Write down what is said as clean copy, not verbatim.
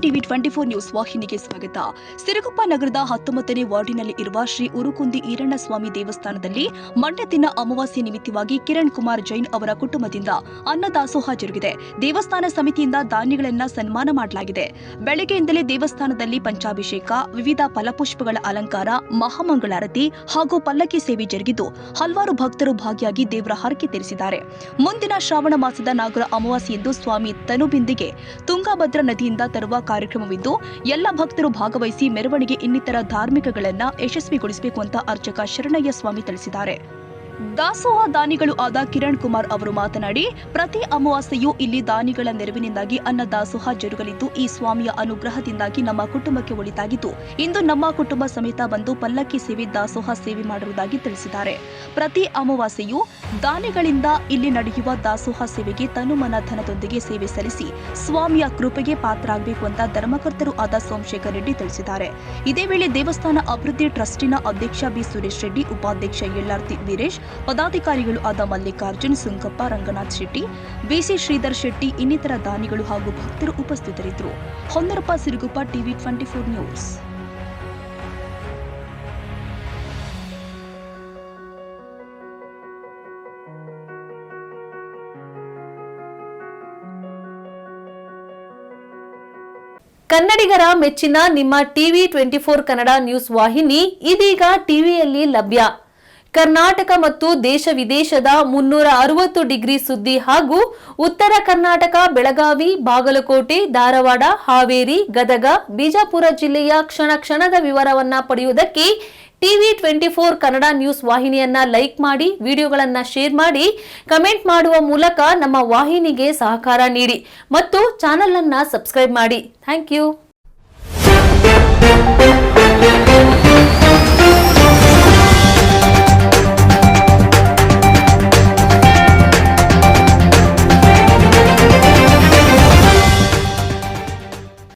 TV 24 news ವಾಹಿನಿಗೆ ಸ್ವಾಗತ. ಸಿರುಗುಪ್ಪ ನಗರದ 19ನೇ ವಾರ್ಡಿನಲ್ಲಿ ಇರುವ ಶ್ರೀ ಉರುಕುಂದಿ ಈರಣ್ಣಸ್ವಾಮಿ ದೇವಸ್ಥಾನದಲ್ಲಿ ಮಂಡ್ಯ ದಿನ ಅಮಾವಾಸ್ಯೆ ನಿಮಿತ್ತವಾಗಿ ಕಿರಣ್ ಕುಮಾರ್ ಜೈನ್ ಅವರ ಕುಟುಂಬದಿಂದ ಅನ್ನದಾಸೋಹ ಜರುಗಿದೆ. ದೇವಸ್ಥಾನ ಸಮಿತಿಯಿಂದ ದಾನಿಗಳನ್ನ ಸನ್ಮಾನ ಮಾಡಲಾಗಿದೆ. ಬೆಳಗ್ಗೆಯಿಂದಲೇ ದೇವಸ್ಥಾನದಲ್ಲಿ ಪಂಚಾಭಿಷೇಕ, ವಿವಿಧ ಫಲಪುಷ್ಪಗಳ ಅಲಂಕಾರ, ಮಹಾಮಂಗಳಾರತಿ ಹಾಗೂ ಪಲ್ಲಕ್ಕಿ ಸೇವೆ ಜರುಗಿದ್ದು ಹಲವಾರು ಭಕ್ತರು ಭಾಗಿಯಾಗಿ ದೇವರ ಹರಕೆ ತೀರಿಸಿದ್ದಾರೆ. ಮುಂದಿನ ಶ್ರಾವಣ ಮಾಸದ ನಾಗರ ಅಮಾವಾಸ್ಯೆಯಂದು ಸ್ವಾಮಿ ತನುಬಿಂದಿಗೆ ತುಂಗಭದ್ರಾ ನದಿಯಿಂದ ತರುವ ಕಾರ್ಯಕ್ರಮವಿದ್ದು ಎಲ್ಲ ಭಕ್ತರು ಭಾಗವಹಿಸಿ ಮೆರವಣಿಗೆ ಇನ್ನಿತರ ಧಾರ್ಮಿಕಗಳನ್ನ ಯಶಸ್ವಿಗೊಳಿಸಬೇಕು ಅಂತ ಅರ್ಚಕ ಶರಣಯ್ಯ ಸ್ವಾಮಿ ತಿಳಿಸಿದ್ದಾರೆ. ದಾಸೋಹ ದಾನಿಗಳು ಆದ ಕಿರಣ್ ಕುಮಾರ್ ಅವರು ಮಾತನಾಡಿ, ಪ್ರತಿ ಅಮಾವಾಸ್ಯೆಯೂ ಇಲ್ಲಿ ದಾನಿಗಳ ನೆರವಿನಿಂದಾಗಿ ಅನ್ನ ದಾಸೋಹ ಜರುಗಲಿದ್ದು ಈ ಸ್ವಾಮಿಯ ಅನುಗ್ರಹದಿಂದಾಗಿ ನಮ್ಮ ಕುಟುಂಬಕ್ಕೆ ಒಳಿತಾಗಿದ್ದು ಇಂದು ನಮ್ಮ ಕುಟುಂಬ ಸಮೇತ ಬಂದು ಪಲ್ಲಕ್ಕಿ ಸೇವೆ ದಾಸೋಹ ಸೇವೆ ಮಾಡಿರುವುದಾಗಿ ತಿಳಿಸಿದ್ದಾರೆ. ಪ್ರತಿ ಅಮಾವಾಸ್ಯೆಯೂ ದಾನಿಗಳಿಂದ ಇಲ್ಲಿ ನಡೆಯುವ ದಾಸೋಹ ಸೇವೆಗೆ ತನುಮನ ಧನದೊಂದಿಗೆ ಸೇವೆ ಸಲ್ಲಿಸಿ ಸ್ವಾಮಿಯ ಕೃಪೆಗೆ ಪಾತ್ರರಾಗಬೇಕು ಅಂತ ಧರ್ಮಕರ್ತರು ಆದ ಸೋಮಶೇಖರ್ ರೆಡ್ಡಿ ತಿಳಿಸಿದ್ದಾರೆ. ಇದೇ ವೇಳೆ ದೇವಸ್ಥಾನ ಅಭಿವೃದ್ಧಿ ಟ್ರಸ್ಟಿನ ಅಧ್ಯಕ್ಷ ಬಿ ಸುರೇಶ್ ರೆಡ್ಡಿ, ಉಪಾಧ್ಯಕ್ಷ ಯಲ್ಲಾರ್ತಿ ವೀರೇಶ್, ಪದಾಧಿಕಾರಿಗಳು ಆದ ಮಲ್ಲಿಕಾರ್ಜುನ್, ಸುಂಕಪ್ಪ, ರಂಗನಾಥ್ ಶೆಟ್ಟಿ, ಬಿಸಿ ಶ್ರೀಧರ್ ಶೆಟ್ಟಿ, ಇನ್ನಿತರ ದಾನಿಗಳು ಹಾಗೂ ಭಕ್ತರು ಉಪಸ್ಥಿತರಿದ್ದರು. ಹೊನ್ನರಪ್ಪ, ಸಿರುಗುಪ್ಪ, ಟಿವಿ 24 ನ್ಯೂಸ್. ಕನ್ನಡಿಗರ ಮೆಚ್ಚಿನ ನಿಮ್ಮ ಟಿವಿ 24 ಕನ್ನಡ ನ್ಯೂಸ್ ವಾಹಿನಿ ಇದೀಗ ಟಿವಿಯಲ್ಲಿ ಲಭ್ಯ. ಕರ್ನಾಟಕ ಮತ್ತು ದೇಶ ವಿದೇಶದ 360 ಡಿಗ್ರಿ ಸುದ್ದಿ ಹಾಗೂ ಉತ್ತರ ಕರ್ನಾಟಕ, ಬೆಳಗಾವಿ, ಬಾಗಲಕೋಟೆ, ಧಾರವಾಡ, ಹಾವೇರಿ, ಗದಗ, ಬಿಜಾಪುರ ಜಿಲ್ಲೆಯ ಕ್ಷಣ ಕ್ಷಣದ ವಿವರವನ್ನ ಪಡೆಯುವುದಕ್ಕೆ ಟಿವಿ 24 ಕನ್ನಡ ನ್ಯೂಸ್ ವಾಹಿನಿಯನ್ನ ಲೈಕ್ ಮಾಡಿ, ವಿಡಿಯೋಗಳನ್ನ ಶೇರ್ ಮಾಡಿ, ಕಮೆಂಟ್ ಮಾಡುವ ಮೂಲಕ ನಮ್ಮ ವಾಹಿನಿಗೆ ಸಹಕಾರ ನೀಡಿ ಮತ್ತು ಚಾನೆಲ್ ಅನ್ನ ಸಬ್ಸ್ಕ್ರೈಬ್ ಮಾಡಿ. Thank you.